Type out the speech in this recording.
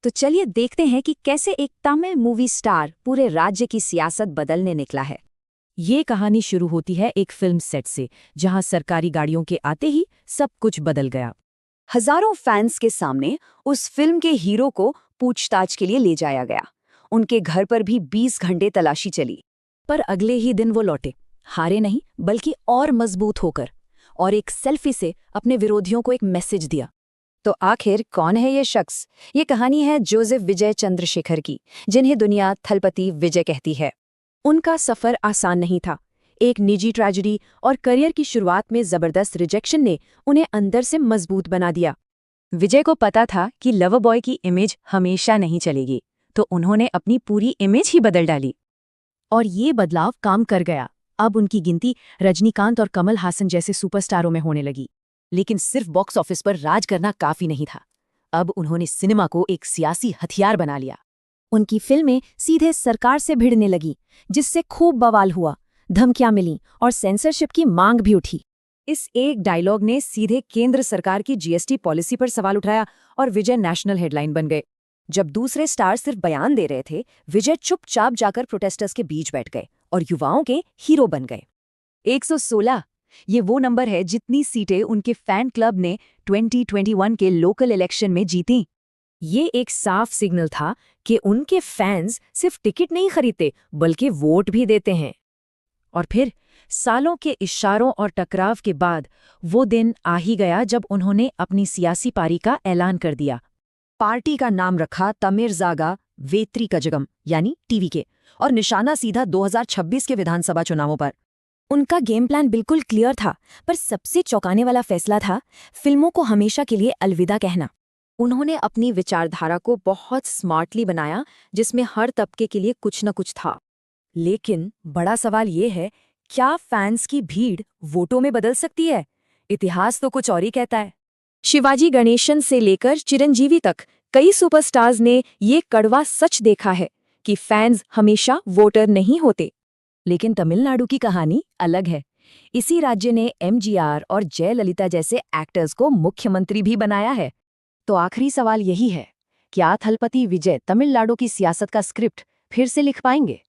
तो चलिए देखते हैं कि कैसे एक तमिल मूवी स्टार पूरे राज्य की सियासत बदलने निकला है। ये कहानी शुरू होती है एक फिल्म सेट से, जहां सरकारी गाड़ियों के आते ही सब कुछ बदल गया। हजारों फैंस के सामने उस फिल्म के हीरो को पूछताछ के लिए ले जाया गया। उनके घर पर भी 20 घंटे तलाशी चली। पर अगले ही दिन वो लौटे, हारे नहीं बल्कि और मजबूत होकर, और एक सेल्फी से अपने विरोधियों को एक मैसेज दिया। तो आखिर कौन है ये शख्स? ये कहानी है जोसेफ विजय चंद्रशेखर की, जिन्हें दुनिया थलपति विजय कहती है। उनका सफर आसान नहीं था। एक निजी ट्रेजेडी और करियर की शुरुआत में जबरदस्त रिजेक्शन ने उन्हें अंदर से मजबूत बना दिया। विजय को पता था कि लवर बॉय की इमेज हमेशा नहीं चलेगी, तो उन्होंने अपनी पूरी इमेज ही बदल डाली। और ये बदलाव काम कर गया। अब उनकी गिनती रजनीकांत और कमल हासन जैसे सुपरस्टारों में होने लगी। लेकिन सिर्फ बॉक्स ऑफिस पर राज करना काफी नहीं था। अब उन्होंने सिनेमा को एक सियासी हथियार बना लिया। उनकी फिल्में सीधे सरकार से भिड़ने लगी, जिससे खूब बवाल हुआ, धमकियां मिलीं और सेंसरशिप की मांग भी उठी। इस एक डायलॉग ने सीधे केंद्र सरकार की जीएसटी पॉलिसी पर सवाल उठाया और विजय नेशनल हेडलाइन बन गए। जब दूसरे स्टार सिर्फ बयान दे रहे थे, विजय चुपचाप जाकर प्रोटेस्टर्स के बीच बैठ गए और युवाओं के हीरो बन गए। 116 ये वो नंबर है जितनी सीटें उनके फैन क्लब ने 2021 के लोकल इलेक्शन में जीती। ये एक साफ सिग्नल था कि उनके फैंस सिर्फ टिकट नहीं खरीदते बल्कि वोट भी देते हैं। और फिर सालों के इशारों और टकराव के बाद वो दिन आ ही गया जब उन्होंने अपनी सियासी पारी का ऐलान कर दिया। पार्टी का नाम रखा तमिरजागा वेत्री कजगम यानी टीवीके, और निशाना सीधा 2026 के विधानसभा चुनावों पर। उनका गेम प्लान बिल्कुल क्लियर था, पर सबसे चौंकाने वाला फैसला था फिल्मों को हमेशा के लिए अलविदा कहना। उन्होंने अपनी विचारधारा को बहुत स्मार्टली बनाया, जिसमें हर तबके के लिए कुछ न कुछ था। लेकिन बड़ा सवाल ये है, क्या फैंस की भीड़ वोटों में बदल सकती है? इतिहास तो कुछ और ही कहता है। शिवाजी गणेशन से लेकर चिरंजीवी तक कई सुपरस्टार्स ने ये कड़वा सच देखा है कि फैंस हमेशा वोटर नहीं होते। लेकिन तमिलनाडु की कहानी अलग है। इसी राज्य ने एमजीआर और जयललिता जैसे एक्टर्स को मुख्यमंत्री भी बनाया है। तो आखिरी सवाल यही है, क्या थलपति विजय तमिलनाडु की सियासत का स्क्रिप्ट फिर से लिख पाएंगे?